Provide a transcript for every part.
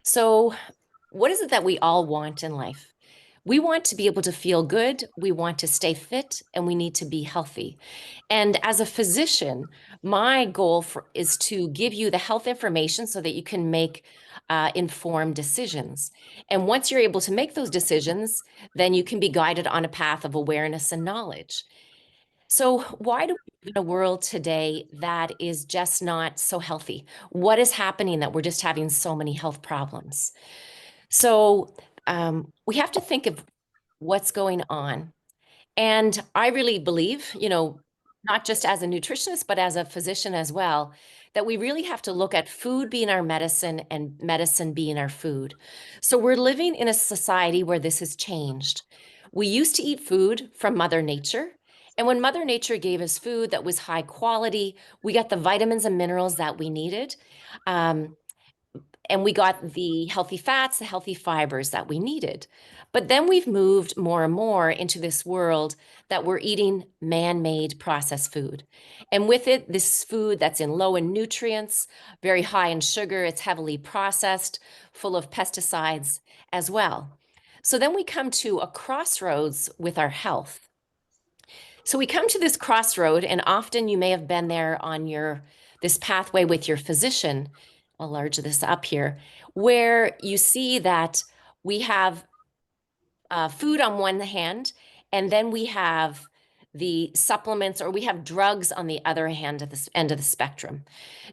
So, what is it that we all want in life? We want to be able to feel good, we want to stay fit, and we need to be healthy. And as a physician, my goal is to give you the health information so that you can make informed decisions. And once you're able to make those decisions, then you can be guided on a path of awareness and knowledge. So, why do we live in a world today that is just not so healthy? What is happening that we're just having so many health problems? So we have to think of what's going on. And I really believe, not just as a nutritionist, but as a physician as well, that we really have to look at food being our medicine and medicine being our food. So we're living in a society where this has changed. We used to eat food from Mother Nature. And when Mother Nature gave us food that was high quality, we got the vitamins and minerals that we needed. Um, and we got the healthy fats, the healthy fibers that we needed. But then we've moved more and more into this world that we're eating man-made processed food. And with it, this food that's in low in nutrients, very high in sugar, it's heavily processed, full of pesticides as well. So then we come to a crossroads with our health. So we come to this crossroad, and often you may have been there on this pathway with your physician. I'll large this up here, where you see that we have food on one hand, and then we have the supplements or we have drugs on the other hand at this end of the spectrum.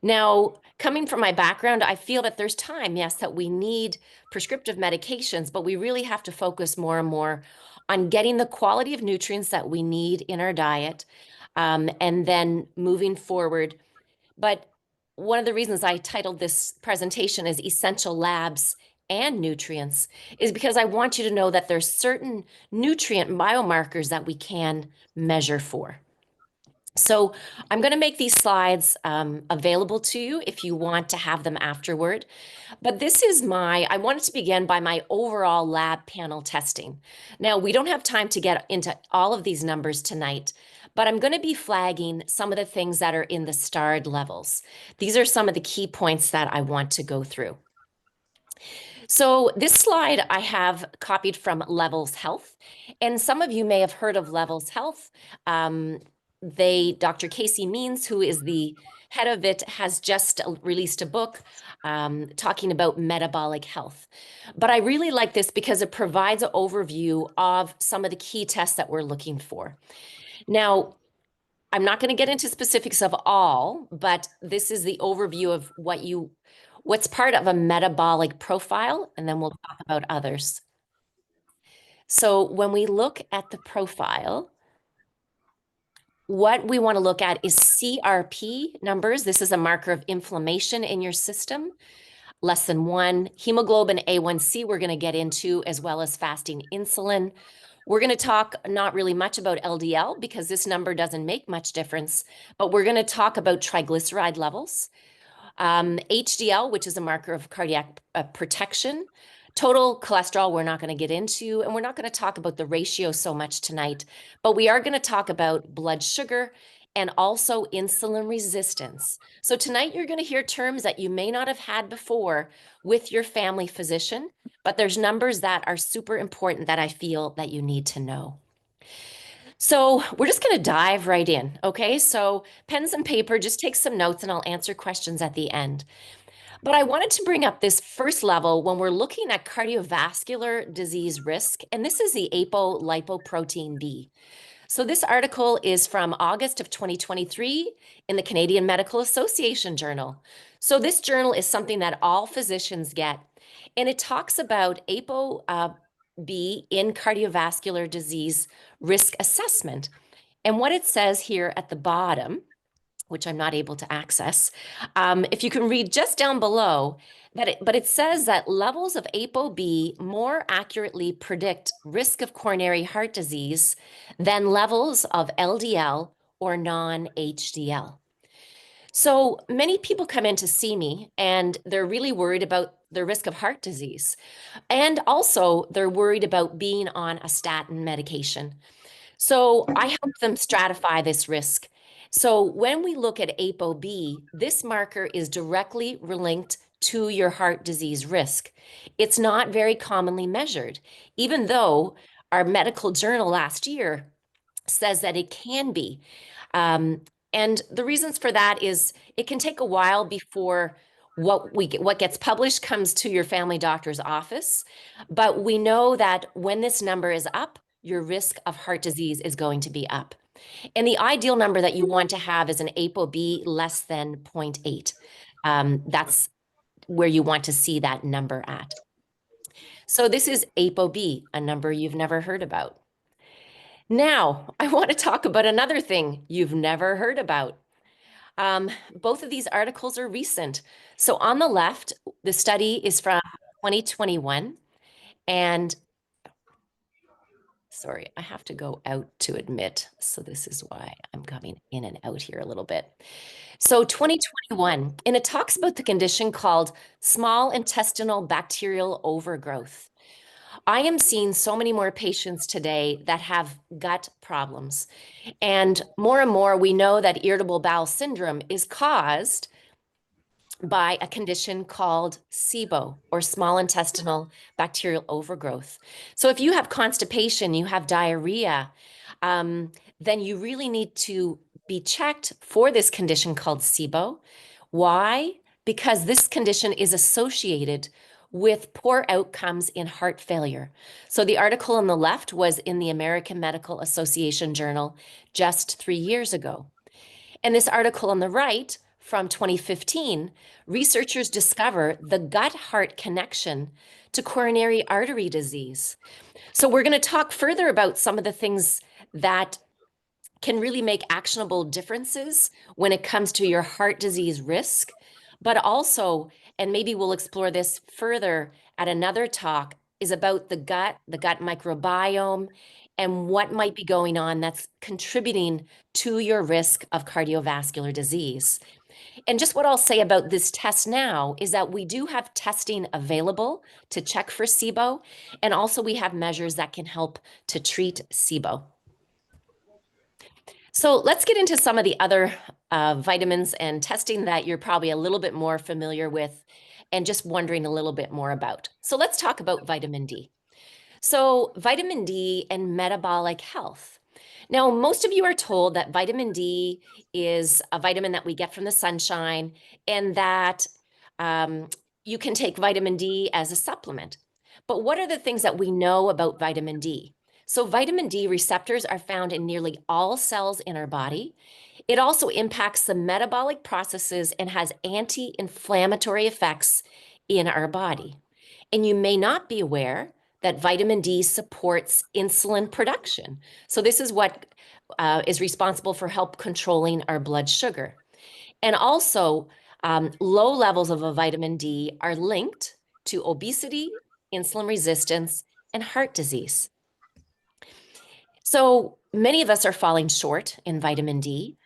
Now, coming from my background, I feel that there's time, yes, that we need prescriptive medications, but we really have to focus more and more on getting the quality of nutrients that we need in our diet, and then moving forward. But one of the reasons I titled this presentation as Essential Labs and Nutrients is because I want you to know that there's certain nutrient biomarkers that we can measure for. So I'm going to make these slides available to you if you want to have them afterward. But I wanted to begin by my overall lab panel testing. Now, we don't have time to get into all of these numbers tonight, but I'm going to be flagging some of the things that are in the starred levels. These are some of the key points that I want to go through. So this slide I have copied from Levels Health, and some of you may have heard of Levels Health. Dr. Casey Means, who is the head of it, has just released a book talking about metabolic health. But I really like this because it provides an overview of some of the key tests that we're looking for. Now, I'm not going to get into specifics of all, but this is the overview of what's part of a metabolic profile, and then we'll talk about others. So when we look at the profile, what we want to look at is CRP numbers. This is a marker of inflammation in your system. Less than 1. Hemoglobin A1C we're going to get into, as well as fasting insulin. We're going to talk not really much about LDL because this number doesn't make much difference, but we're going to talk about triglyceride levels, HDL, which is a marker of cardiac protection. Total cholesterol, we're not going to get into, and we're not going to talk about the ratio so much tonight, but we are going to talk about blood sugar and also insulin resistance. So tonight you're going to hear terms that you may not have had before with your family physician, but there's numbers that are super important that I feel that you need to know. So we're just going to dive right in, okay? So pens and paper, just take some notes and I'll answer questions at the end. But I wanted to bring up this first level when we're looking at cardiovascular disease risk, and this is the apolipoprotein B. So this article is from August of 2023 in the Canadian Medical Association Journal. So this journal is something that all physicians get, and it talks about ApoB in cardiovascular disease risk assessment. And what it says here at the bottom, which I'm not able to access, if you can read just down below, but it says that levels of ApoB more accurately predict risk of coronary heart disease than levels of LDL or non-HDL. So many people come in to see me and they're really worried about the risk of heart disease. And also they're worried about being on a statin medication. So I help them stratify this risk. So when we look at ApoB, this marker is directly linked to your heart disease risk. It's not very commonly measured, even though our medical journal last year says that it can be. Um, and the reasons for that is it can take a while before what gets published comes to your family doctor's office. But we know that when this number is up, your risk of heart disease is going to be up. And the ideal number that you want to have is an ApoB less than 0.8. That's where you want to see that number at. So this is ApoB, a number you've never heard about. Now, I want to talk about another thing you've never heard about. Both of these articles are recent. So on the left, the study is from 2021. And sorry, I have to go out to admit. So this is why I'm coming in and out here a little bit. So 2021, and it talks about the condition called small intestinal bacterial overgrowth. I am seeing so many more patients today that have gut problems. And more, we know that irritable bowel syndrome is caused by a condition called SIBO, or small intestinal bacterial overgrowth. So if you have constipation, you have diarrhea, then you really need to be checked for this condition called SIBO. Why? Because this condition is associated with poor outcomes in heart failure. So the article on the left was in the American Medical Association Journal just 3 years ago. And this article on the right from 2015, researchers discover the gut-heart connection to coronary artery disease. So we're going to talk further about some of the things that can really make actionable differences when it comes to your heart disease risk, but also, and maybe we'll explore this further at another talk, is about the gut microbiome, and what might be going on that's contributing to your risk of cardiovascular disease. And just what I'll say about this test now is that we do have testing available to check for SIBO, and also we have measures that can help to treat SIBO. So let's get into some of the other vitamins and testing that you're probably a little bit more familiar with and just wondering a little bit more about. So let's talk about vitamin D. So vitamin D and metabolic health. Now, most of you are told that vitamin D is a vitamin that we get from the sunshine, and that you can take vitamin D as a supplement. But what are the things that we know about vitamin D? So vitamin D receptors are found in nearly all cells in our body. It also impacts the metabolic processes and has anti-inflammatory effects in our body. And you may not be aware that vitamin D supports insulin production. So this is what is responsible for help controlling our blood sugar. And also, low levels of a vitamin D are linked to obesity, insulin resistance, and heart disease. So many of us are falling short in vitamin D,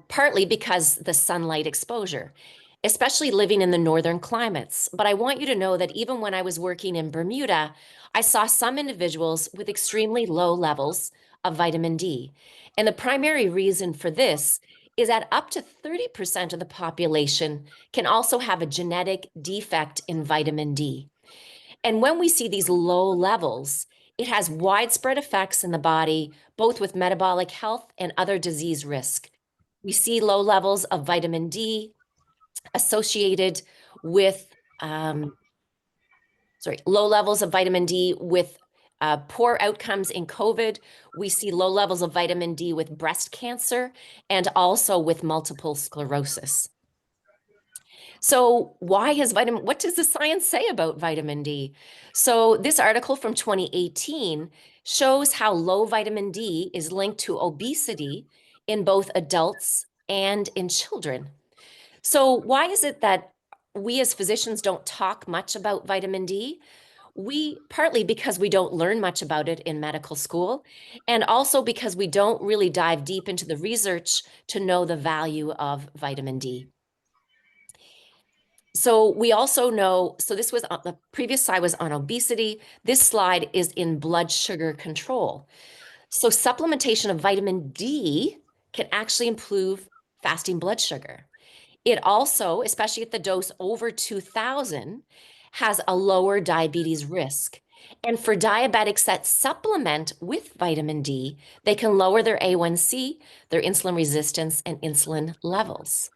partly because the sunlight exposure, especially living in the northern climates. But I want you to know that even when I was working in Bermuda, I saw some individuals with extremely low levels of vitamin D. And the primary reason for this is that up to 30% of the population can also have a genetic defect in vitamin D. And when we see these low levels, it has widespread effects in the body, both with metabolic health and other disease risk. We see low levels of vitamin D associated with, low levels of vitamin D with poor outcomes in COVID. We see low levels of vitamin D with breast cancer and also with multiple sclerosis. So what does the science say about vitamin D? So this article from 2018 shows how low vitamin D is linked to obesity in both adults and in children. So why is it that we as physicians don't talk much about vitamin D? Partly because we don't learn much about it in medical school, and also because we don't really dive deep into the research to know the value of vitamin D. So we also know, so this was the previous slide was on obesity. This slide is in blood sugar control. So supplementation of vitamin D can actually improve fasting blood sugar. It also, especially at the dose over 2000, has a lower diabetes risk. And for diabetics that supplement with vitamin D, they can lower their A1C, their insulin resistance, and insulin levels.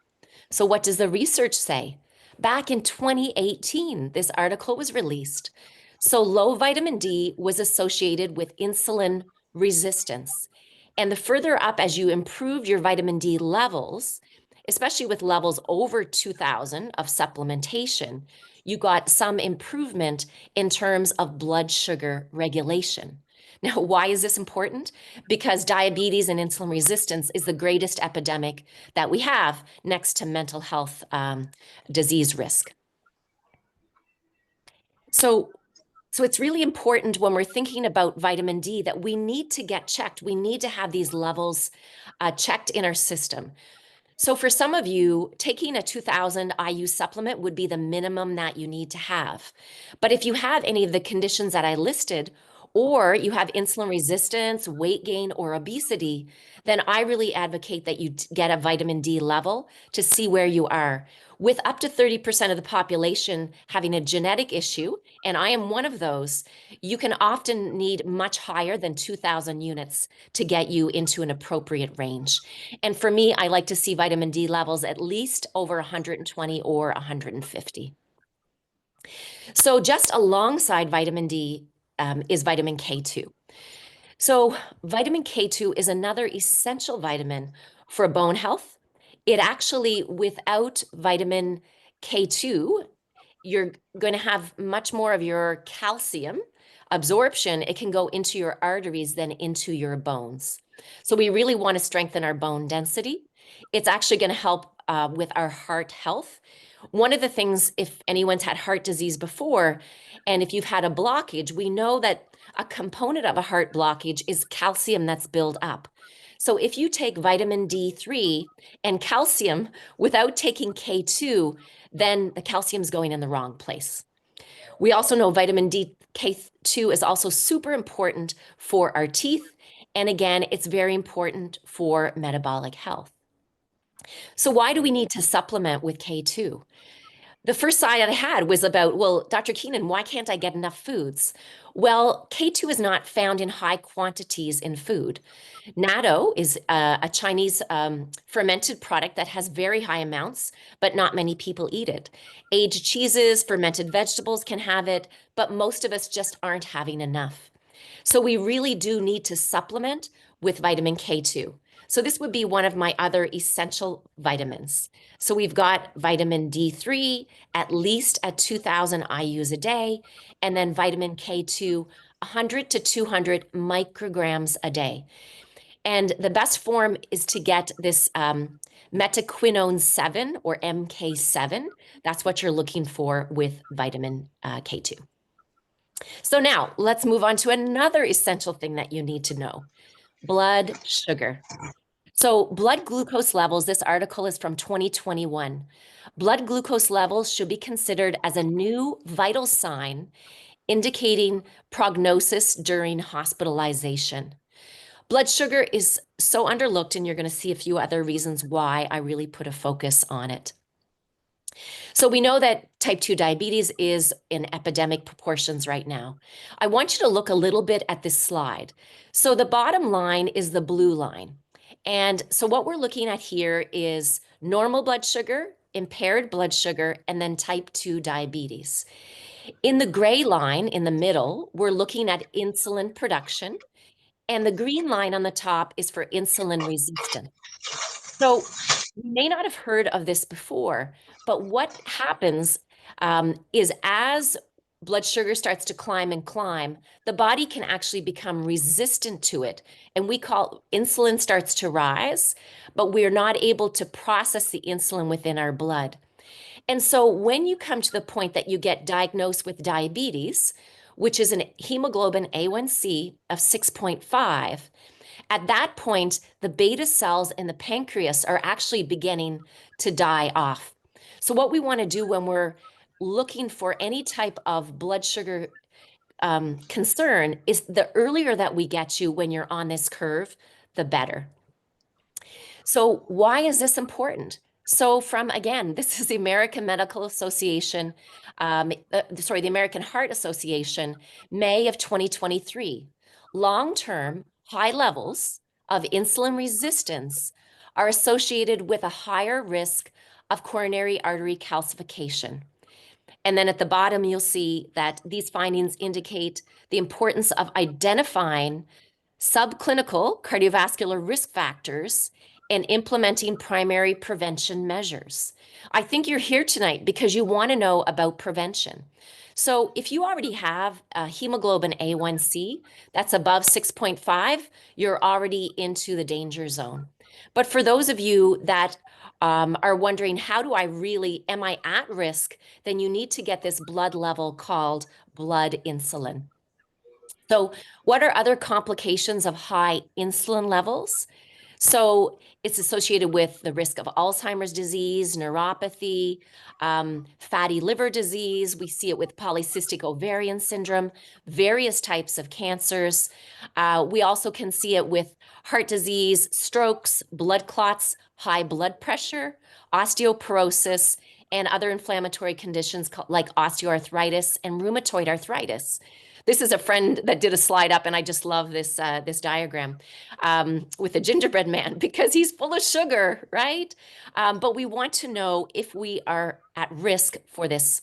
So, what does the research say? Back in 2018, this article was released. So, low vitamin D was associated with insulin resistance. And the further up as you improved your vitamin D levels, especially with levels over 2000 of supplementation, you got some improvement in terms of blood sugar regulation. Now, why is this important? Because diabetes and insulin resistance is the greatest epidemic that we have next to mental health disease risk. So it's really important when we're thinking about vitamin D that we need to get checked. We need to have these levels checked in our system. So for some of you, taking a 2000 IU supplement would be the minimum that you need to have. But if you have any of the conditions that I listed, or you have insulin resistance, weight gain, or obesity, then I really advocate that you get a vitamin D level to see where you are. With up to 30% of the population having a genetic issue, and I am one of those, you can often need much higher than 2000 units to get you into an appropriate range. And for me, I like to see vitamin D levels at least over 120 or 150. So just alongside vitamin D is vitamin K2. So vitamin K2 is another essential vitamin for bone health. It actually, without vitamin K2, you're going to have much more of your calcium absorption. It can go into your arteries than into your bones. So we really want to strengthen our bone density. It's actually going to help with our heart health. One of the things, if anyone's had heart disease before, and if you've had a blockage, we know that a component of a heart blockage is calcium that's built up. So if you take vitamin D3 and calcium without taking K2, then the calcium's going in the wrong place. We also know vitamin D K2 is also super important for our teeth. And again, it's very important for metabolic health. So why do we need to supplement with K2? The first side I had was about, well, Dr. Keenan, why can't I get enough foods? Well, K2 is not found in high quantities in food. Natto is a Chinese fermented product that has very high amounts, but not many people eat it. Aged cheeses, fermented vegetables can have it, but most of us just aren't having enough. So we really do need to supplement with vitamin K2. So this would be one of my other essential vitamins. So we've got vitamin D3, at least at 2000 IUs a day, and then vitamin K2, 100 to 200 micrograms a day. And the best form is to get this metaquinone 7 or MK7. That's what you're looking for with vitamin K2. So now let's move on to another essential thing that you need to know, blood sugar. So blood glucose levels, this article is from 2021. Blood glucose levels should be considered as a new vital sign indicating prognosis during hospitalization. Blood sugar is so underlooked, and you're going to see a few other reasons why I really put a focus on it. So we know that type 2 diabetes is in epidemic proportions right now. I want you to look a little bit at this slide. So the bottom line is the blue line. And so what we're looking at here is normal blood sugar, impaired blood sugar, and then type 2 diabetes. In the gray line in the middle, we're looking at insulin production, and the green line on the top is for insulin resistance. So you may not have heard of this before, but what happens is as blood sugar starts to climb and climb, the body can actually become resistant to it. And we call insulin starts to rise, but we're not able to process the insulin within our blood. And so when you come to the point that you get diagnosed with diabetes, which is an hemoglobin A1C of 6.5, at that point, the beta cells in the pancreas are actually beginning to die off. So what we want to do when we're looking for any type of blood sugar concern is the earlier that we get you when you're on this curve, the better. So why is this important? So from, again, this is the American Medical Association, the American Heart Association, May of 2023. Long-term high levels of insulin resistance are associated with a higher risk of coronary artery calcification. And then at the bottom, you'll see that these findings indicate the importance of identifying subclinical cardiovascular risk factors and implementing primary prevention measures. I think you're here tonight because you want to know about prevention. So if you already have a hemoglobin A1C that's above 6.5, you're already into the danger zone. But for those of you that are wondering, how do I really, am I at risk? Then you need to get this blood level called blood insulin. So, what are other complications of high insulin levels? So, it's associated with the risk of Alzheimer's disease, neuropathy, fatty liver disease. We see it with polycystic ovarian syndrome, various types of cancers. We also can see it with heart disease, strokes, blood clots, high blood pressure, osteoporosis, and other inflammatory conditions like osteoarthritis and rheumatoid arthritis. This is a friend that did a slide up, and I just love this this diagram with the gingerbread man because he's full of sugar, right? But we want to know if we are at risk for this.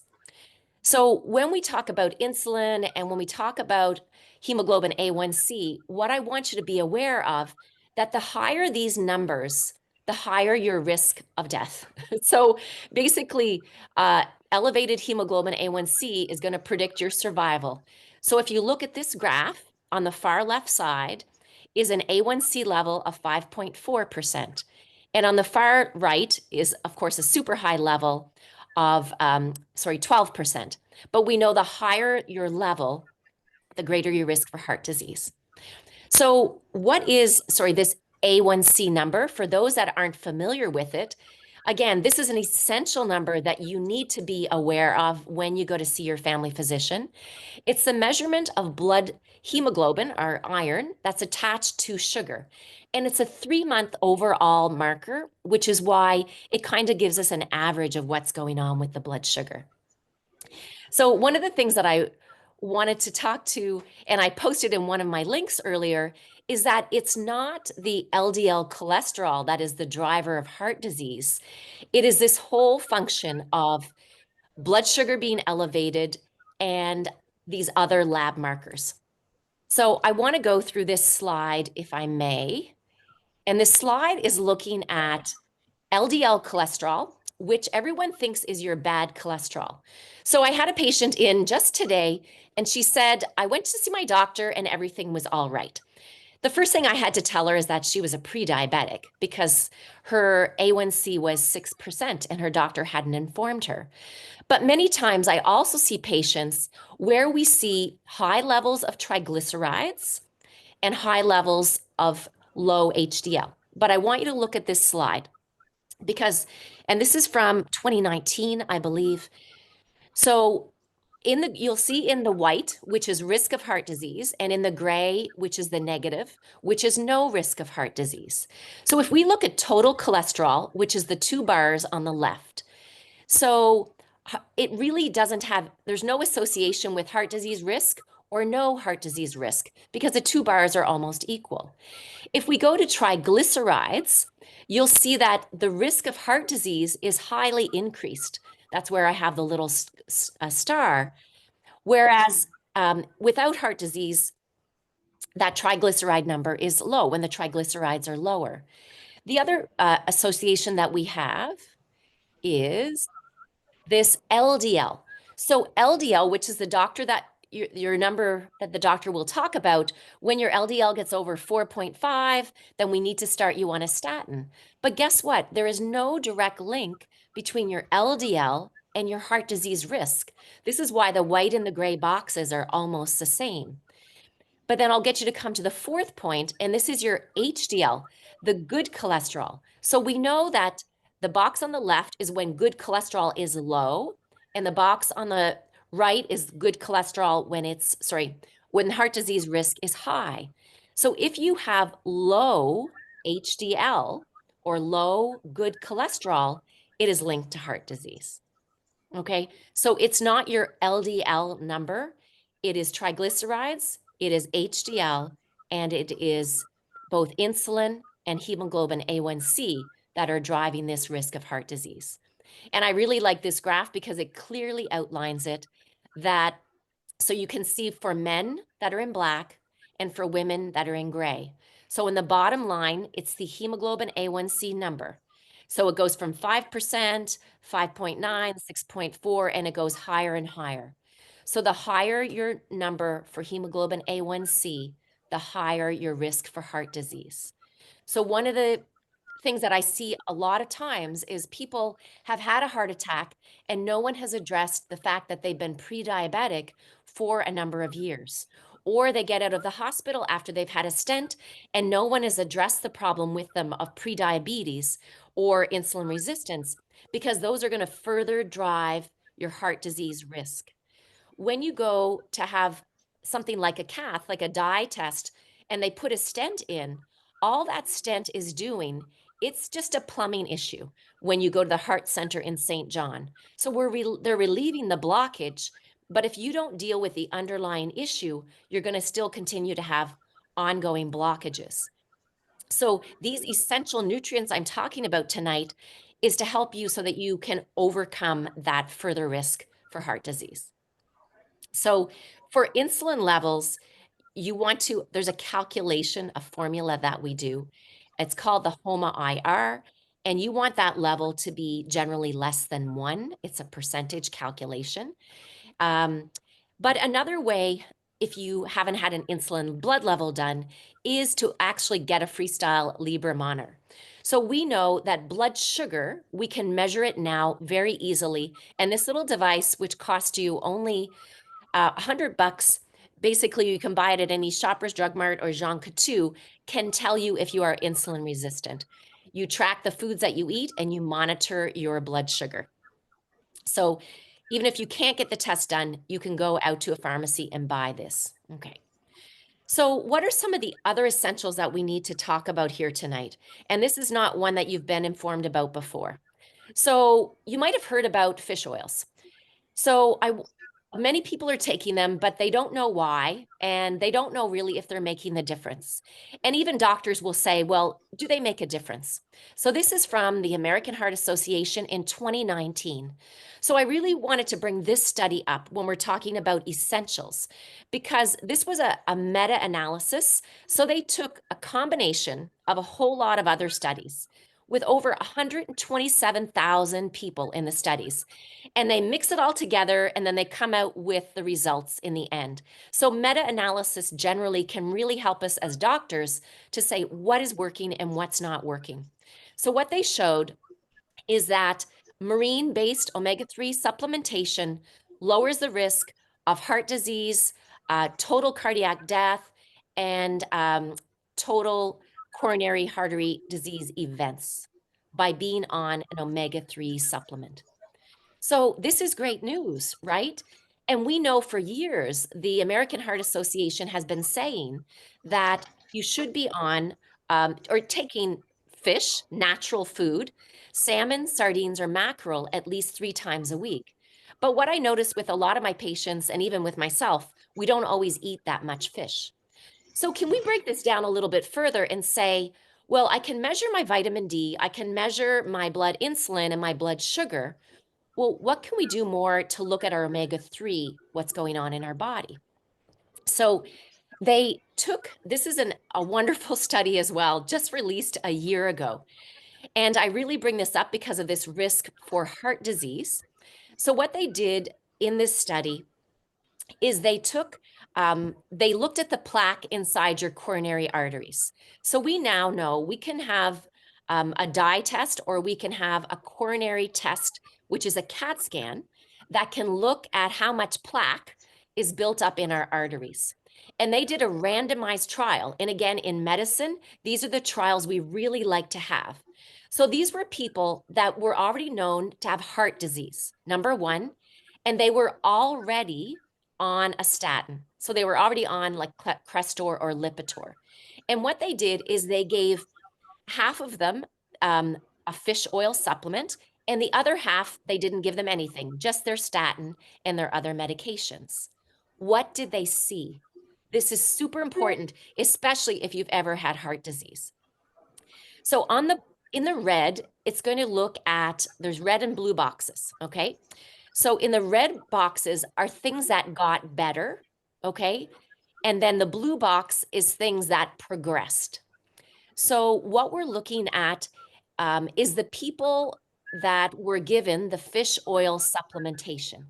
So when we talk about insulin and when we talk about hemoglobin A1C, what I want you to be aware of that the higher these numbers, the higher your risk of death. So basically, elevated hemoglobin A1C is going to predict your survival. So if you look at this graph on the far left side is an A1C level of 5.4%. And on the far right is, of course, a super high level of 12%. But we know the higher your level, the greater your risk for heart disease. So what is, this A1C number? For those that aren't familiar with it, again, this is an essential number that you need to be aware of when you go to see your family physician. It's the measurement of blood hemoglobin, or iron, that's attached to sugar. And it's a 3-month overall marker, which is why it kind of gives us an average of what's going on with the blood sugar. So one of the things that I wanted to talk to, and I posted in one of my links earlier, is that it's not the LDL cholesterol that is the driver of heart disease. It is this whole function of blood sugar being elevated and these other lab markers. So I want to go through this slide, if I may. And this slide is looking at LDL cholesterol, which everyone thinks is your bad cholesterol. So I had a patient in just today, and she said, I went to see my doctor and everything was all right. The first thing I had to tell her is that she was a pre-diabetic because her A1C was 6% and her doctor hadn't informed her. But many times I also see patients where we see high levels of triglycerides and high levels of low HDL. But I want you to look at this slide because, and this is from 2019, I believe. So you'll see in the white, which is risk of heart disease, and in the gray, which is the negative, which is no risk of heart disease. So if we look at total cholesterol, which is the 2 bars on the left, so it really doesn't have, there's no association with heart disease risk or no heart disease risk because the 2 bars are almost equal. If we go to triglycerides, you'll see that the risk of heart disease is highly increased. That's where I have the little star. Whereas without heart disease, that triglyceride number is low when the triglycerides are lower. The other association that we have is this LDL. So LDL, which is the doctor that your number that the doctor will talk about, when your LDL gets over 4.5, then we need to start you on a statin. But guess what? There is no direct link between your LDL and your heart disease risk. This is why the white and the gray boxes are almost the same. But then I'll get you to come to the fourth point, and this is your HDL, the good cholesterol. So we know that the box on the left is when good cholesterol is low, and the box on the right is good cholesterol when heart disease risk is high. So if you have low HDL or low good cholesterol, it is linked to heart disease. Okay, so it's not your LDL number, it is triglycerides, it is HDL, and it is both insulin and hemoglobin A1C that are driving this risk of heart disease. And I really like this graph because it clearly outlines it, that so you can see for men that are in black and for women that are in gray. So in the bottom line, it's the hemoglobin A1C number. So it goes from 5%, 5.9, 6.4, and it goes higher and higher. So the higher your number for hemoglobin A1C, the higher your risk for heart disease. So one of the things that I see a lot of times is people have had a heart attack and no one has addressed the fact that they've been pre-diabetic for a number of years. Or they get out of the hospital after they've had a stent and no one has addressed the problem with them of pre-diabetes or insulin resistance, because those are going to further drive your heart disease risk. When you go to have something like a cath, like a dye test, and they put a stent in, all that stent is doing, it's just a plumbing issue when you go to the heart center in St. John. So they're relieving the blockage, but if you don't deal with the underlying issue, you're going to still continue to have ongoing blockages. So these essential nutrients I'm talking about tonight is to help you so that you can overcome that further risk for heart disease. So for insulin levels, you want to, there's a calculation, a formula that we do. It's called the HOMA-IR, and you want that level to be generally less than 1. It's a percentage calculation. But another way, if you haven't had an insulin blood level done, is to actually get a Freestyle Libre monitor. So we know that blood sugar, we can measure it now very easily. And this little device, which costs you only $100, basically you can buy it at any Shoppers Drug Mart or Jean Coutu, can tell you if you are insulin resistant. You track the foods that you eat and you monitor your blood sugar. So even if you can't get the test done, you can go out to a pharmacy and buy this. Okay. So what are some of the other essentials that we need to talk about here tonight? And this is not one that you've been informed about before. So you might have heard about fish oils. So many people are taking them, but they don't know why, and they don't know really if they're making the difference. And even doctors will say, well, do they make a difference? So this is from the American Heart Association in 2019. So I really wanted to bring this study up when we're talking about essentials, because this was a meta-analysis. So they took a combination of a whole lot of other studies with over 127,000 people in the studies, and they mix it all together and then they come out with the results in the end. So meta-analysis generally can really help us as doctors to say what is working and what's not working. So what they showed is that marine-based omega-3 supplementation lowers the risk of heart disease, total cardiac death, and total coronary artery disease events by being on an omega-3 supplement. So this is great news, right? And we know for years, the American Heart Association has been saying that you should be on or taking fish, natural food, salmon, sardines, or mackerel at least 3 times a week. But what I notice with a lot of my patients, and even with myself, we don't always eat that much fish. So can we break this down a little bit further and say, well, I can measure my vitamin D, I can measure my blood insulin and my blood sugar. Well, what can we do more to look at our omega-3, what's going on in our body? So they took, this is a wonderful study as well, just released a year ago. And I really bring this up because of this risk for heart disease. So what they did in this study is they looked at the plaque inside your coronary arteries. So we now know we can have a dye test, or we can have a coronary test, which is a CAT scan that can look at how much plaque is built up in our arteries. And they did a randomized trial. And again, in medicine, these are the trials we really like to have. So these were people that were already known to have heart disease, number one, and they were already on a statin. So they were already on like Crestor or Lipitor. And what they did is they gave half of them a fish oil supplement And the other half, they didn't give them anything, just their statin and their other medications. What did they see? This is super important, especially if you've ever had heart disease. So in the red, it's going to look at, there's red and blue boxes, okay? So in the red boxes are things that got better, okay? And then the blue box is things that progressed. So what we're looking at is the people that were given the fish oil supplementation.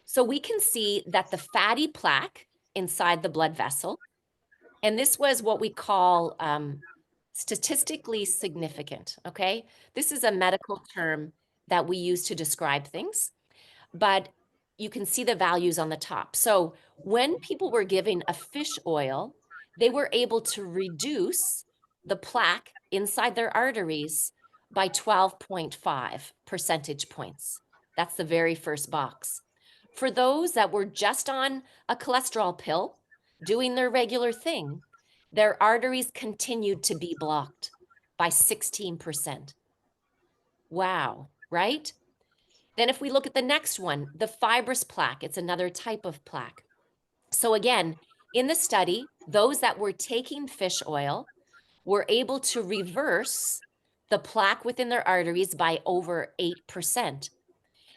So we can see that the fatty plaque inside the blood vessel, and this was what we call statistically significant, okay? This is a medical term that we use to describe things, but you can see the values on the top. So when people were given a fish oil, they were able to reduce the plaque inside their arteries by 12.5 percentage points. That's the very first box. For those that were just on a cholesterol pill, doing their regular thing, their arteries continued to be blocked by 16%. Wow, right? Then if we look at the next one, the fibrous plaque, it's another type of plaque. So again, in the study, those that were taking fish oil were able to reverse the plaque within their arteries by over 8%.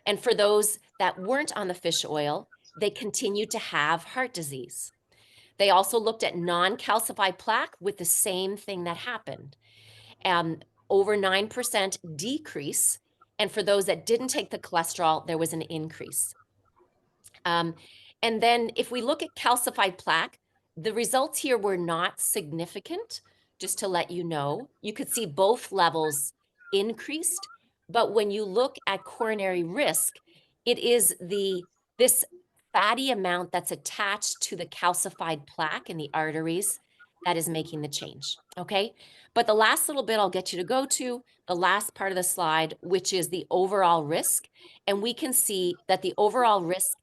And for those that weren't on the fish oil, they continued to have heart disease. They also looked at non-calcified plaque with the same thing that happened. Over 9% decrease. And for those that didn't take the cholesterol, there was an increase. And then if we look at calcified plaque, the results here were not significant, just to let you know. You could see both levels increased, but when you look at coronary risk, it is this fatty amount that's attached to the calcified plaque in the arteries that is making the change, okay? But the last little bit I'll get you to go to, the last part of the slide, which is the overall risk, and we can see that the overall risk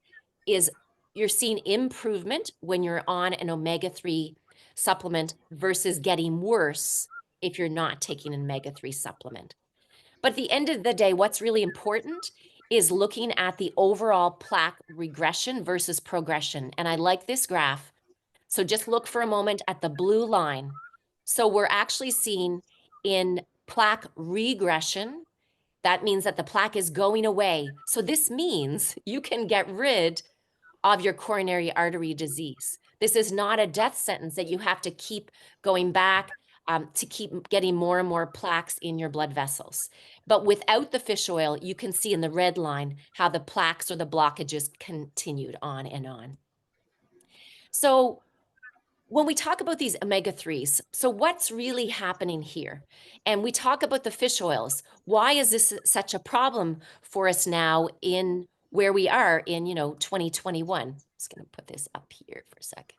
is you're seeing improvement when you're on an omega-3 supplement versus getting worse if you're not taking an omega-3 supplement. But at the end of the day, what's really important is looking at the overall plaque regression versus progression. And I like this graph. So just look for a moment at the blue line. So we're actually seeing in plaque regression, that means that the plaque is going away. So this means you can get rid of your coronary artery disease. This is not a death sentence that you have to keep going back to keep getting more and more plaques in your blood vessels. But without the fish oil, you can see in the red line how the plaques or the blockages continued on and on. So when we talk about these omega-3s, so what's really happening here? And we talk about the fish oils. Why is this such a problem for us now in where we are in, 2021? I'm just going to put this up here for a sec.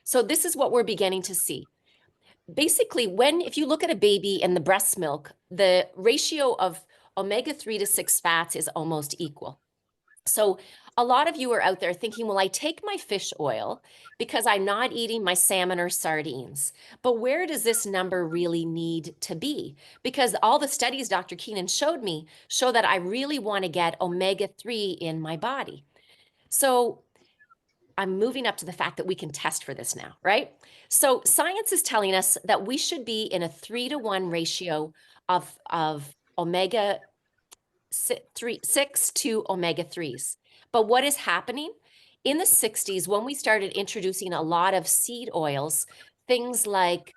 So this is what we're beginning to see. Basically, if you look at a baby and the breast milk, the ratio of omega-3 to 6 fats is almost equal. So a lot of you are out there thinking, well, I take my fish oil because I'm not eating my salmon or sardines. But where does this number really need to be? Because all the studies Dr. Keenan showed me show that I really want to get omega-3 in my body. So I'm moving up to the fact that we can test for this now, right? So science is telling us that we should be in a 3-to-1 ratio of omega 6 to omega-3s. But what is happening? In the 60s, when we started introducing a lot of seed oils, things like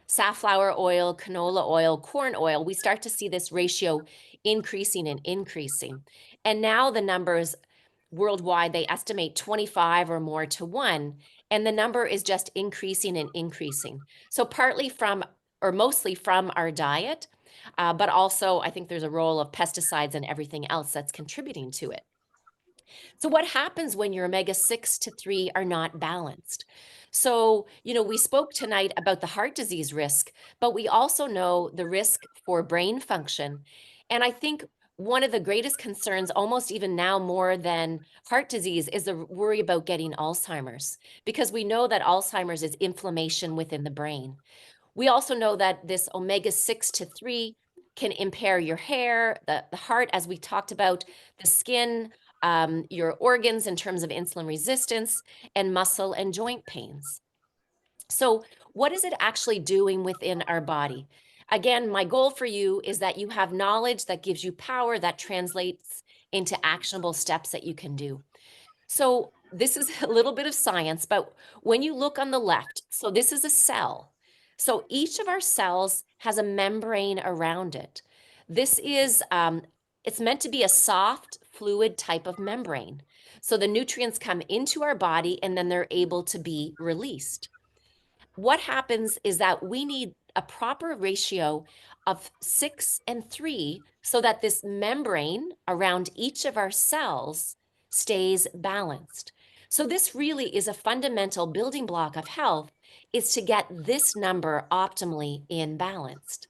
safflower oil, canola oil, corn oil, we start to see this ratio increasing and increasing. And now the numbers worldwide, they estimate 25 or more to 1, and the number is just increasing and increasing. So partly from, or mostly from our diet, but also I think there's a role of pesticides and everything else that's contributing to it. So what happens when your omega-6 to 3 are not balanced? So, we spoke tonight about the heart disease risk, but we also know the risk for brain function. And I think one of the greatest concerns, almost even now more than heart disease, is the worry about getting Alzheimer's, because we know that Alzheimer's is inflammation within the brain. We also know that this omega-6 to 3 can impair your hair, the heart, as we talked about, the skin, your organs in terms of insulin resistance, and muscle and joint pains. So, what is it actually doing within our body? Again, my goal for you is that you have knowledge that gives you power that translates into actionable steps that you can do. So, this is a little bit of science, but when you look on the left, so this is a cell. So, each of our cells has a membrane around it. This is, it's meant to be a soft, fluid type of membrane. So, the nutrients come into our body and then they're able to be released. What happens is that we need a proper ratio of 6 and 3 so that this membrane around each of our cells stays balanced. So this really is a fundamental building block of health, is to get this number optimally in balanced.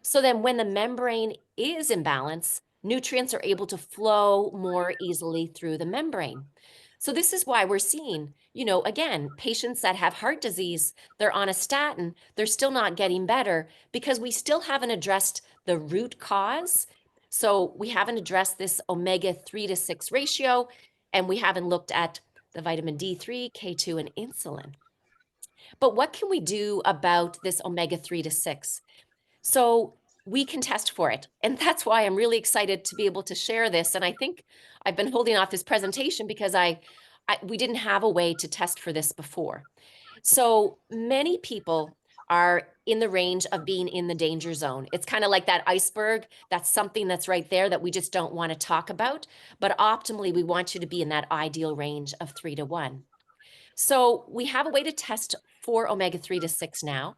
So then when the membrane is in balance, nutrients are able to flow more easily through the membrane. So this is why we're seeing, again, patients that have heart disease, they're on a statin, they're still not getting better because we still haven't addressed the root cause. So we haven't addressed this omega 3 to 6 ratio, and we haven't looked at the vitamin D3, K2, and insulin. But what can we do about this omega 3 to 6? So we can test for it. And that's why I'm really excited to be able to share this. And I think I've been holding off this presentation because we didn't have a way to test for this before. So many people are in the range of being in the danger zone. It's kind of like that iceberg. That's something that's right there that we just don't want to talk about. But optimally, we want you to be in that ideal range of 3 to 1. So we have a way to test for omega 3 to 6 now.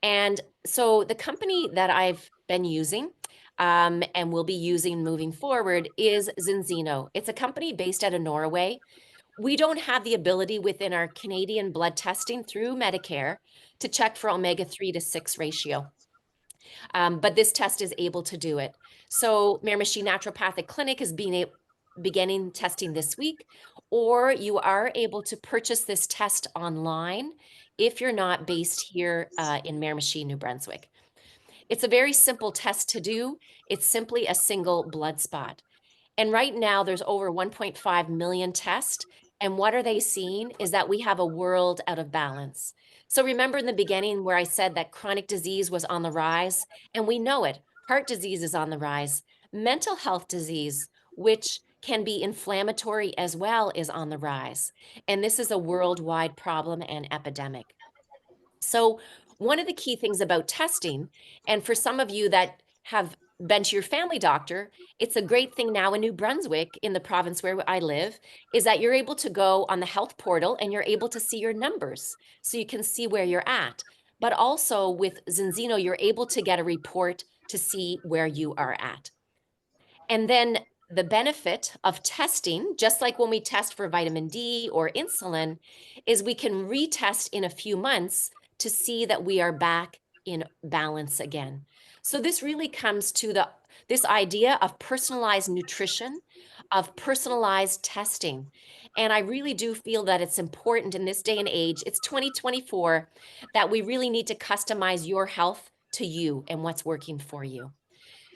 And so the company that I've been using and will be using moving forward is Zinzino. It's a company based out of Norway. We don't have the ability within our Canadian blood testing through Medicare to check for omega 3 to 6 ratio. But this test is able to do it. So Miramichi Naturopathic Clinic is beginning testing this week, or you are able to purchase this test online if you're not based here in Miramichi, New Brunswick. It's a very simple test to do. It's simply a single blood spot. And right now, there's over 1.5 million tests. And what are they seeing is that we have a world out of balance. So remember in the beginning where I said that chronic disease was on the rise, and we know it. Heart disease is on the rise. Mental health disease, which can be inflammatory as well, is on the rise. And this is a worldwide problem and epidemic. So, one of the key things about testing, and for some of you that have been to your family doctor, it's a great thing now in New Brunswick, in the province where I live, is that you're able to go on the health portal and you're able to see your numbers so you can see where you're at. But also with Zinzino, you're able to get a report to see where you are at. And then the benefit of testing, just like when we test for vitamin D or insulin, is we can retest in a few months to see that we are back in balance again. So this really comes to this idea of personalized nutrition, of personalized testing. And I really do feel that it's important in this day and age, it's 2024, that we really need to customize your health to you and what's working for you.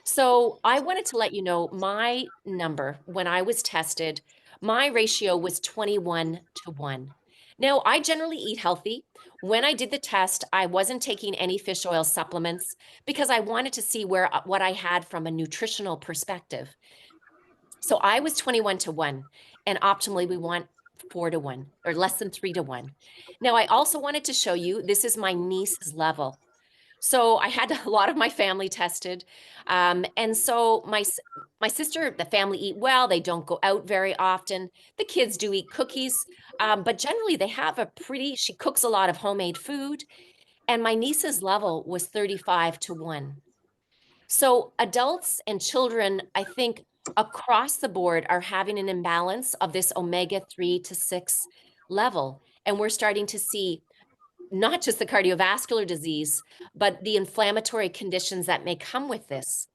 So I wanted to let you know my number when I was tested, my ratio was 21 to 1. Now, I generally eat healthy. When I did the test, I wasn't taking any fish oil supplements because I wanted to see what I had from a nutritional perspective. So I was 21 to 1, and optimally we want 4 to 1 or less than 3 to 1. Now, I also wanted to show you this is my niece's level. So I had a lot of my family tested. And so my sister, the family eat well. They don't go out very often. The kids do eat cookies, but generally they have she cooks a lot of homemade food. And my niece's level was 35 to 1. So adults and children, I think across the board are having an imbalance of this omega 3 to 6 level. And we're starting to see not just the cardiovascular disease, but the inflammatory conditions that may come with this.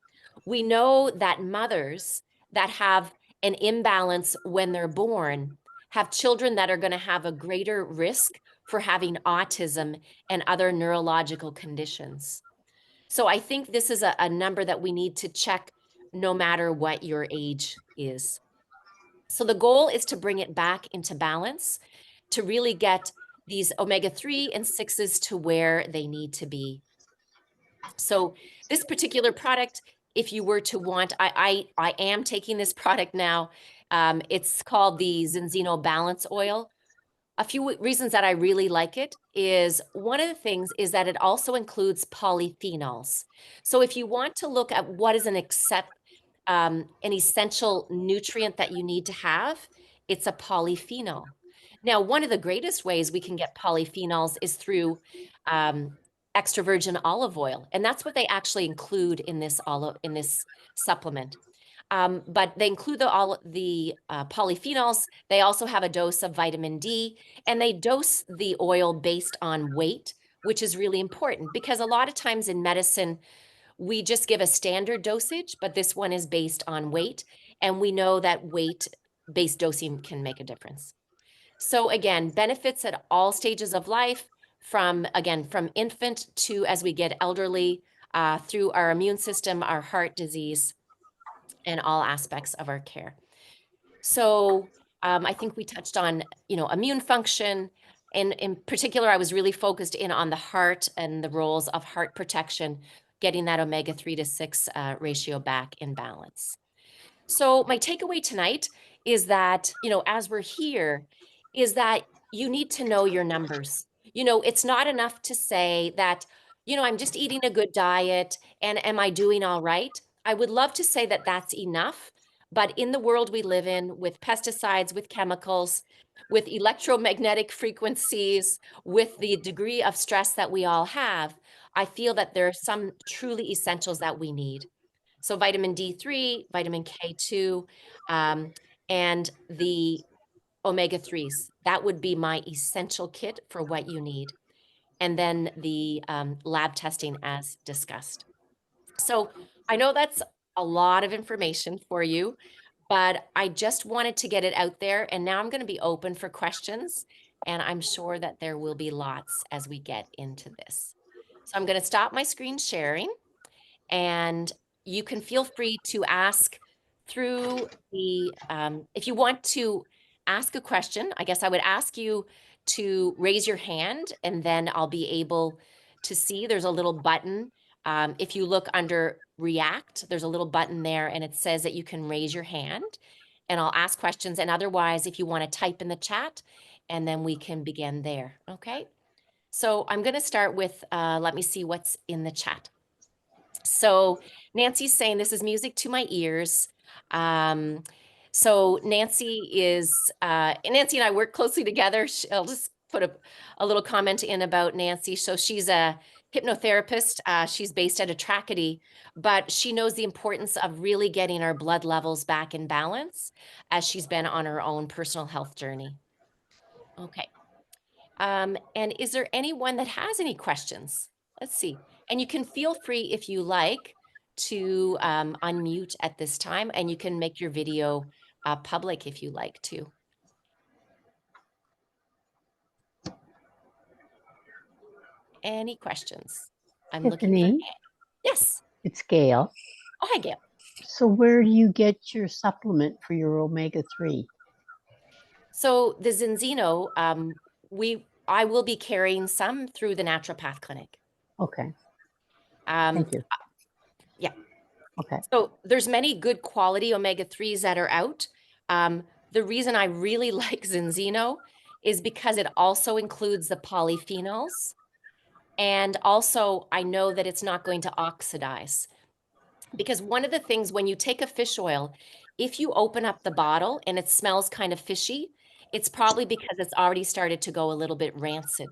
We know that mothers that have an imbalance when they're born have children that are going to have a greater risk for having autism and other neurological conditions. So I think this is a number that we need to check no matter what your age is. So the goal is to bring it back into balance, to really get these omega-3 and 6s to where they need to be. So this particular product, if you were to want, I am taking this product now. It's called the Zenzino Balance Oil. A few reasons that I really like it is one of the things is that it also includes polyphenols. So if you want to look at what is an essential nutrient that you need to have, it's a polyphenol. Now, one of the greatest ways we can get polyphenols is through um, extra virgin olive oil, and that's what they actually include in this supplement. But they include all the polyphenols. They also have a dose of vitamin D, and they dose the oil based on weight, which is really important because a lot of times in medicine, we just give a standard dosage, but this one is based on weight, and we know that weight-based dosing can make a difference. So again, benefits at all stages of life, from infant to as we get elderly, through our immune system, our heart disease, and all aspects of our care. So I think we touched on, immune function. And in particular, I was really focused in on the heart and the roles of heart protection, getting that omega-3 to 6 ratio back in balance. So my takeaway tonight is that, as we're here, is that you need to know your numbers. It's not enough to say that, I'm just eating a good diet and am I doing all right? I would love to say that that's enough, but in the world we live in with pesticides, with chemicals, with electromagnetic frequencies, with the degree of stress that we all have, I feel that there are some truly essentials that we need. So vitamin D3, vitamin K2, um, and the omega-3s. That would be my essential kit for what you need. And then the lab testing as discussed. So I know that's a lot of information for you, but I just wanted to get it out there. And now I'm going to be open for questions. And I'm sure that there will be lots as we get into this. So I'm going to stop my screen sharing. And you can feel free to ask through if you want to ask a question, I guess I would ask you to raise your hand and then I'll be able to see there's a little button. If you look under React, there's a little button there and it says that you can raise your hand and I'll ask questions. And otherwise, if you want to type in the chat and then we can begin there. Okay. So I'm going to start with, let me see what's in the chat. So Nancy's saying this is music to my ears. So Nancy and I work closely together. I'll just put a little comment in about Nancy. So she's a hypnotherapist. She's based at Atracity, but she knows the importance of really getting our blood levels back in balance as she's been on her own personal health journey. Okay. And is there anyone that has any questions? Let's see. And you can feel free if you like to unmute at this time, and you can make your video public if you like to. Any questions? I'm looking for. Tiffany, Yes. it's Gail. Oh, hi, Gail. So where do you get your supplement for your omega-3? So the Zenzino, I will be carrying some through the naturopath clinic. Okay. Thank you. Yeah. Okay. So there's many good quality omega-3s that are out. The reason I really like Zenzino is because it also includes the polyphenols. And also, I know that it's not going to oxidize. Because one of the things when you take a fish oil, if you open up the bottle and it smells kind of fishy, it's probably because it's already started to go a little bit rancid.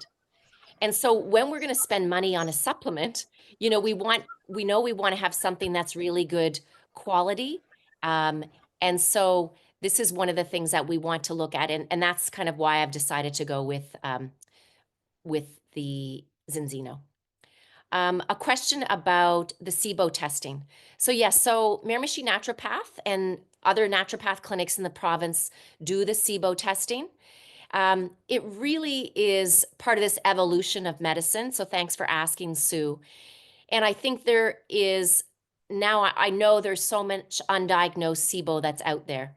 And so when we're going to spend money on a supplement, we know we want to have something that's really good quality. And so this is one of the things that we want to look at. And that's kind of why I've decided to go with the Zenzino. A question about the SIBO testing. So yes, so Miramichi Naturopath and other naturopath clinics in the province do the SIBO testing. It really is part of this evolution of medicine. So thanks for asking, Sue. And I think there is now, I know there's so much undiagnosed SIBO that's out there.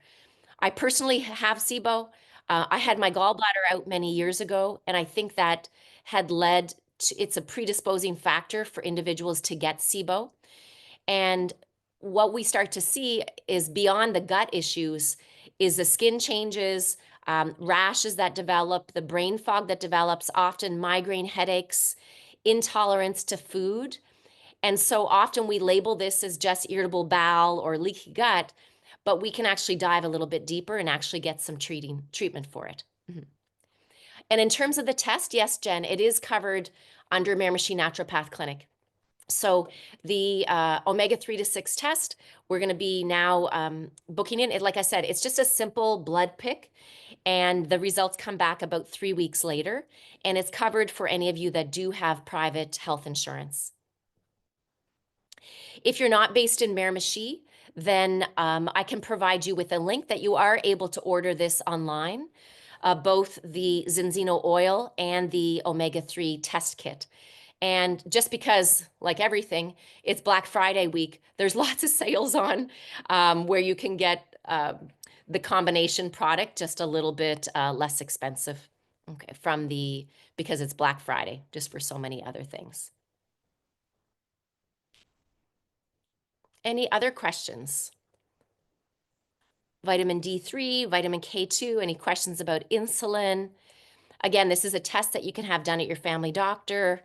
I personally have SIBO. I had my gallbladder out many years ago, and I think that had led to, it's a predisposing factor for individuals to get SIBO. And what we start to see is beyond the gut issues is the skin changes, rashes that develop, the brain fog that develops, often migraine headaches, intolerance to food. And so often we label this as just irritable bowel or leaky gut, but we can actually dive a little bit deeper and actually get some treatment for it. Mhm. And in terms of the test, yes, Jen, it is covered under Miramichi Naturopath Clinic. So the omega-3 to 6 test, we're going to be now booking in. Like I said, it's just a simple blood pick, and the results come back about 3 weeks later, and it's covered for any of you that do have private health insurance. If you're not based in Miramichi, then I can provide you with a link that you are able to order this online, both the Zinzino oil and the omega-3 test kit. And just because, like everything, it's Black Friday week, there's lots of sales on where you can get the combination product just a little bit less expensive. Okay, because it's Black Friday, just for so many other things. Any other questions? Vitamin D3, vitamin K2, any questions about insulin? Again, this is a test that you can have done at your family doctor.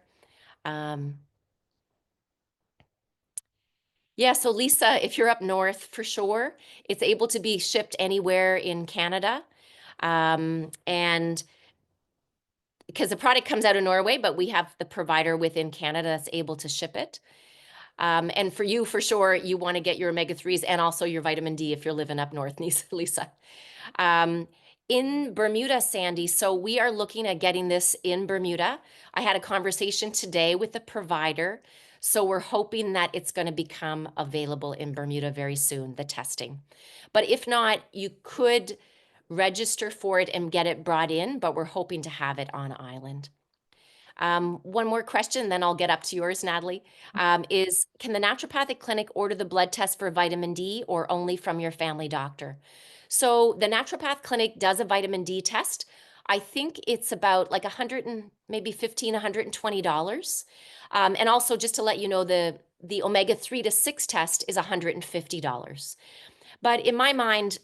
Yeah, so Lisa, if you're up north, for sure, it's able to be shipped anywhere in Canada. And because the product comes out of Norway, but we have the provider within Canada that's able to ship it. And for you, for sure, you want to get your omega-3s and also your vitamin D if you're living up north, Lisa. In Bermuda, Sandy, so we are looking at getting this in Bermuda. I had a conversation today with the provider, so we're hoping that it's going to become available in Bermuda very soon, the testing. But if not, you could register for it and get it brought in, but we're hoping to have it on island. One more question, then I'll get up to yours, Natalie, is can the naturopathic clinic order the blood test for vitamin D or only from your family doctor? So the naturopath clinic does a vitamin D test. I think it's about like 100 and maybe $15, $120. And also just to let you know, the omega-3 to 6 test is $150. But in my mind,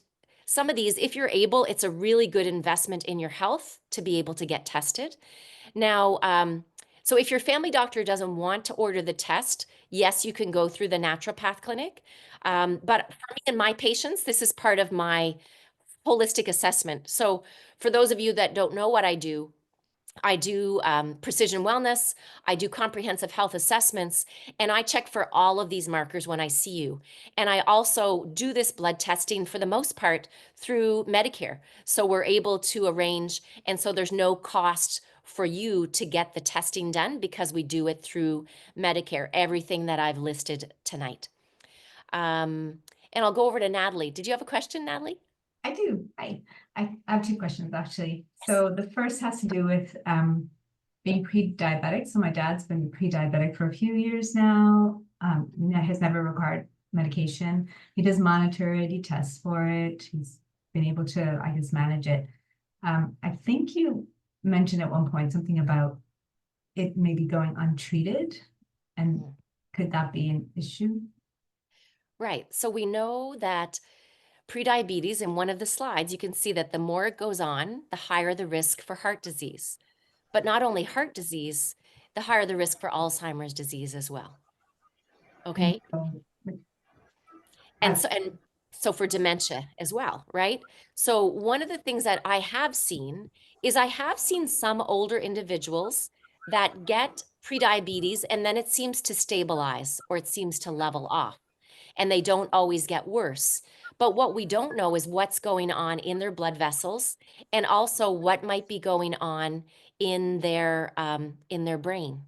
some of these, if you're able, it's a really good investment in your health to be able to get tested. Now, so if your family doctor doesn't want to order the test, yes, you can go through the naturopath clinic. But for me and my patients, this is part of my holistic assessment. So for those of you that don't know what I do precision wellness, I do comprehensive health assessments, and I check for all of these markers when I see you. And I also do this blood testing for the most part through Medicare. So we're able to arrange, and so there's no cost for you to get the testing done because we do it through Medicare, everything that I've listed tonight. And I'll go over to Natalie. Did you have a question, Natalie? I do. I have two questions actually. So the first has to do with being pre-diabetic. So my dad's been pre-diabetic for a few years now. Has never required medication. He does monitor it. He tests for it. He's been able to, I guess, manage it. I think you mentioned at one point something about it maybe going untreated, and could that be an issue? Right. So we know that prediabetes, in one of the slides, you can see that the more it goes on, the higher the risk for heart disease. But not only heart disease, the higher the risk for Alzheimer's disease as well. Okay. And so for dementia as well, right? So one of the things that I have seen is I have seen some older individuals that get prediabetes and then it seems to stabilize or it seems to level off and they don't always get worse. But what we don't know is what's going on in their blood vessels and also what might be going on in their brain,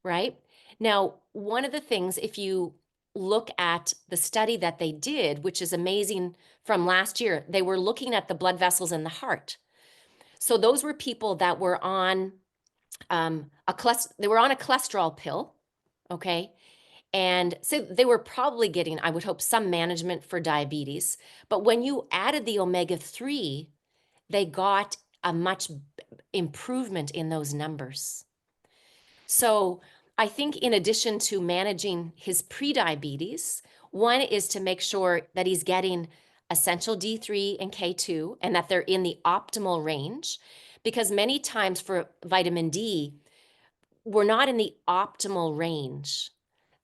right? Now, one of the things, if you look at the study that they did, which is amazing from last year, they were looking at the blood vessels in the heart. So those were people that were on they were on a cholesterol pill, Okay. And so they were probably getting, I would hope, some management for diabetes. But when you added the omega-3, they got a much improvement in those numbers. So I think in addition to managing his prediabetes, one is to make sure that he's getting essential D3 and K2 and that they're in the optimal range. Because many times for vitamin D, we're not in the optimal range.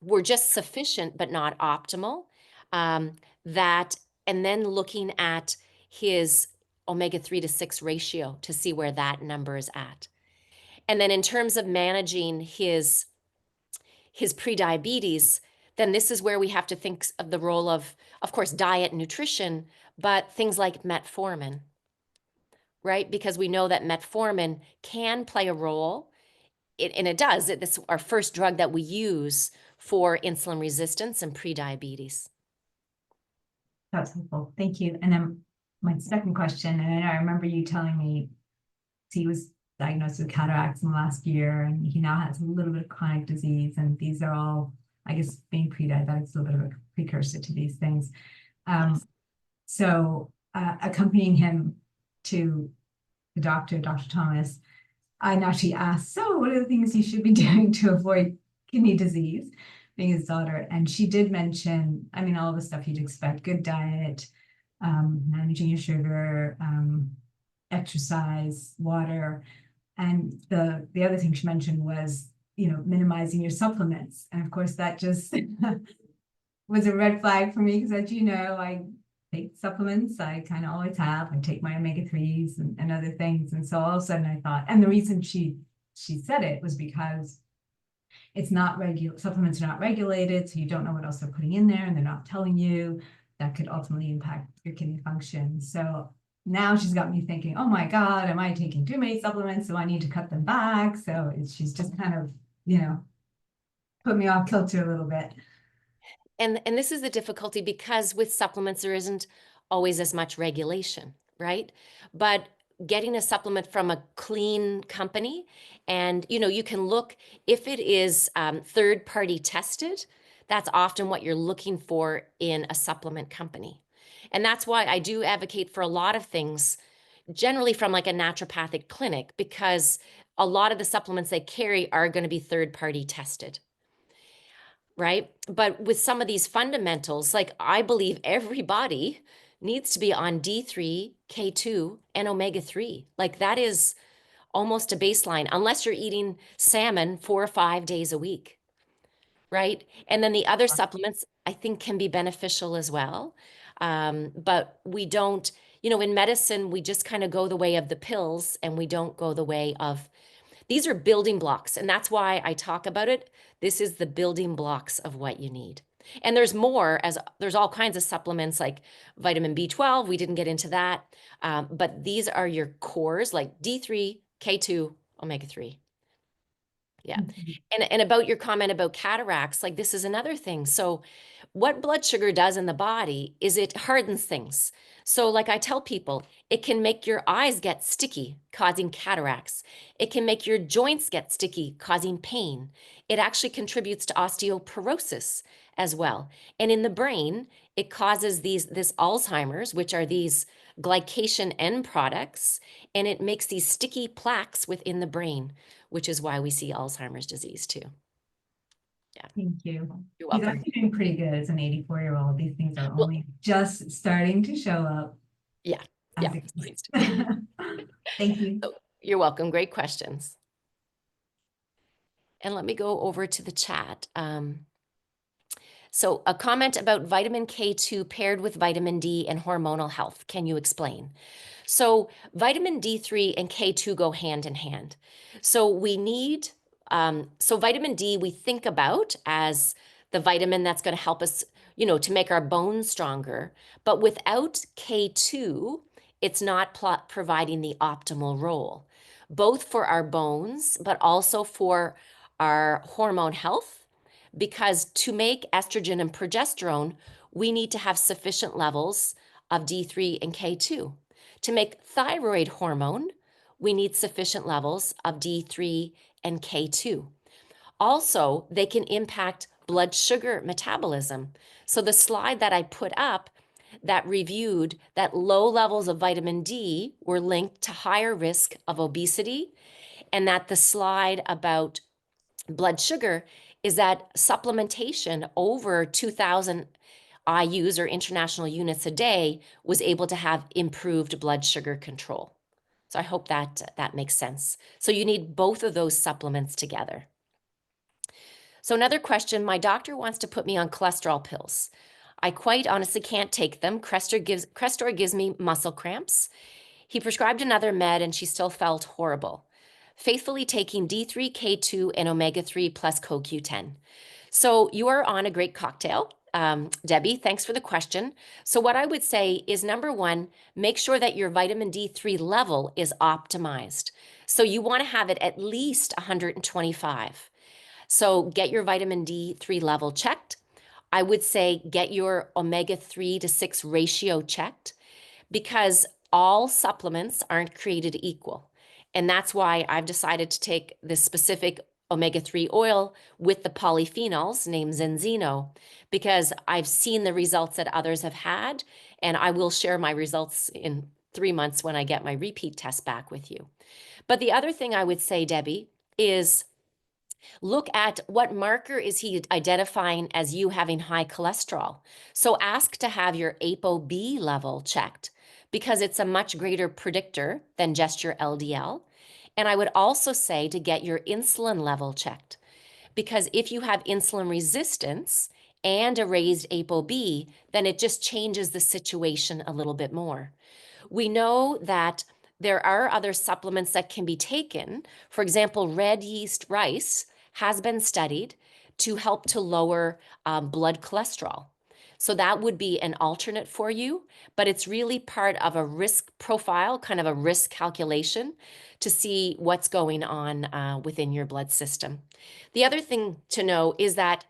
We're just sufficient, but not optimal. That, and then looking at his omega-3 to 6 ratio to see where that number is at. And then in terms of managing his prediabetes, then this is where we have to think of the role of course, diet and nutrition, but things like metformin, right? Because we know that metformin can play a role, and it does. This is our first drug that we use for insulin resistance and prediabetes. That's helpful. Thank you. And then my second question, and I remember you telling me he was diagnosed with cataracts in the last year, and he now has a little bit of chronic disease. And these are all, I guess, being pre-diabetic is a little bit of a precursor to these things. Yes. So accompanying him to the doctor, Dr. Thomas, I naturally asked, so what are the things you should be doing to avoid kidney disease, being his daughter? And she did mention, I mean, all the stuff you'd expect: good diet, managing your sugar, exercise, water. And the other thing she mentioned was, minimizing your supplements. And of course, that just was a red flag for me, because as you know, I take supplements. I kind of always have. I take my omega-3s and other things. And so all of a sudden I thought, and the reason she said it was because it's not supplements are not regulated, so you don't know what else they're putting in there, and they're not telling you. That could ultimately impact your kidney function. So now she's got me thinking, oh my God, am I taking too many supplements? So I need to cut them back. So she's just kind of, put me off kilter a little bit. And this is the difficulty, because with supplements, there isn't always as much regulation, right? But getting a supplement from a clean company, and you can look if it is third-party tested. That's often what you're looking for in a supplement company. And that's why I do advocate for a lot of things, generally from like a naturopathic clinic, because a lot of the supplements they carry are going to be third-party tested. Right? But with some of these fundamentals, like I believe everybody needs to be on D3, K2, and omega-3. Like that is almost a baseline, unless you're eating salmon 4 or 5 days a week, right? And then the other supplements I think can be beneficial as well. But we don't, in medicine, we just kind of go the way of the pills, and we don't go the way of, these are building blocks, and that's why I talk about it. This is the building blocks of what you need. And there's more, as there's all kinds of supplements like vitamin B12. We didn't get into that. But these are your cores, like D3, K2, omega-3. Yeah. And about your comment about cataracts, like this is another thing. So what blood sugar does in the body is it hardens things. So like I tell people, it can make your eyes get sticky, causing cataracts. It can make your joints get sticky, causing pain. It actually contributes to osteoporosis as well. And in the brain, it causes this Alzheimer's, which are these glycation end products, and it makes these sticky plaques within the brain, which is why we see Alzheimer's disease too. Yeah. Thank you. You're He's welcome. actually doing pretty good as an 84-year-old. These things are only just starting to show up. Yeah. as Yeah. it- Thank you. So you're welcome. Great questions. And let me go over to the chat. So a comment about vitamin K2 paired with vitamin D and hormonal health. Can you explain? So vitamin D3 and K2 go hand in hand. So we need, so vitamin D we think about as the vitamin that's going to help us, to make our bones stronger. But without K2, it's not providing the optimal role, both for our bones, but also for our hormone health. Because to make estrogen and progesterone, we need to have sufficient levels of D3 and K2. To make thyroid hormone, we need sufficient levels of D3 and K2. Also, they can impact blood sugar metabolism. So the slide that I put up that reviewed that low levels of vitamin D were linked to higher risk of obesity, and that the slide about blood sugar is that supplementation over 2,000 IUs or international units a day was able to have improved blood sugar control. So I hope that makes sense. So you need both of those supplements together. So another question, my doctor wants to put me on cholesterol pills. I quite honestly can't take them. Crestor gives me muscle cramps. He prescribed another med and she still felt horrible. Faithfully taking D3, K2, and omega-3 plus CoQ10. So you are on a great cocktail. Debbie, thanks for the question. So what I would say is, number one, make sure that your vitamin D3 level is optimized. So you want to have it at least 125. So get your vitamin D3 level checked. I would say get your omega-3 to 6 ratio checked, because all supplements aren't created equal. And that's why I've decided to take this specific omega-3 oil with the polyphenols named Zenzino, because I've seen the results that others have had, and I will share my results in 3 months when I get my repeat test back with you. But the other thing I would say, Debbie, is look at what marker is he identifying as you having high cholesterol. So ask to have your ApoB level checked, because it's a much greater predictor than just your LDL. And I would also say to get your insulin level checked, because if you have insulin resistance and a raised ApoB, then it just changes the situation a little bit more. We know that there are other supplements that can be taken. For example, red yeast rice has been studied to help to lower blood cholesterol. So that would be an alternate for you, but it's really part of a risk profile, kind of a risk calculation to see what's going on within your blood system. The other thing to know is that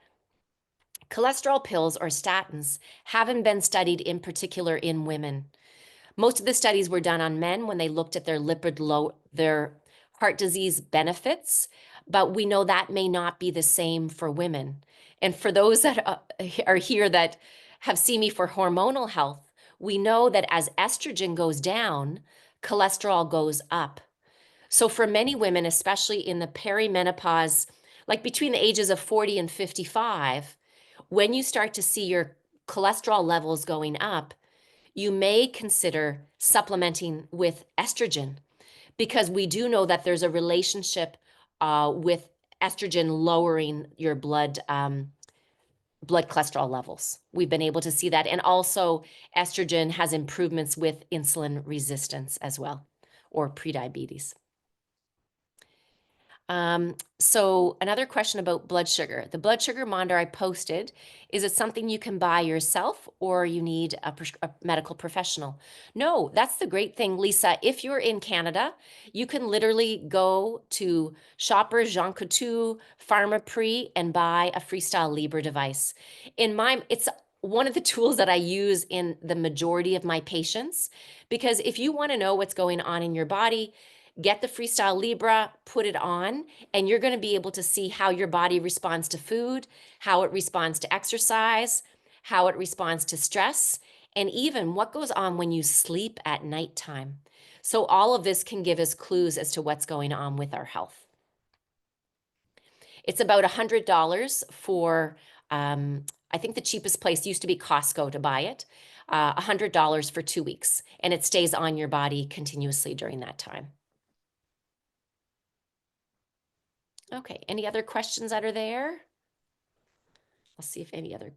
cholesterol pills or statins haven't been studied in particular in women. Most of the studies were done on men when they looked at their heart disease benefits, but we know that may not be the same for women. And for those that are here that have seen me for hormonal health, we know that as estrogen goes down, cholesterol goes up. So for many women, especially in the perimenopause, like between the ages of 40 and 55, when you start to see your cholesterol levels going up, you may consider supplementing with estrogen, because we do know that there's a relationship with estrogen lowering your blood cholesterol levels. We've been able to see that. And also estrogen has improvements with insulin resistance as well, or prediabetes. So another question about blood sugar. The blood sugar monitor I posted, is it something you can buy yourself or you need a medical professional? No, that's the great thing, Lisa. If you're in Canada, you can literally go to Shoppers, Jean Coutu, Pharmaprix, and buy a Freestyle Libre device. It's one of the tools that I use in the majority of my patients, because if you want to know what's going on in your body, get the Freestyle Libre, put it on, and you're going to be able to see how your body responds to food, how it responds to exercise, how it responds to stress, and even what goes on when you sleep at nighttime. So all of this can give us clues as to what's going on with our health. It's about $100 for, I think the cheapest place used to be Costco to buy it, $100 for 2 weeks, and it stays on your body continuously during that time. Okay, any other questions that are there? I'll see if any other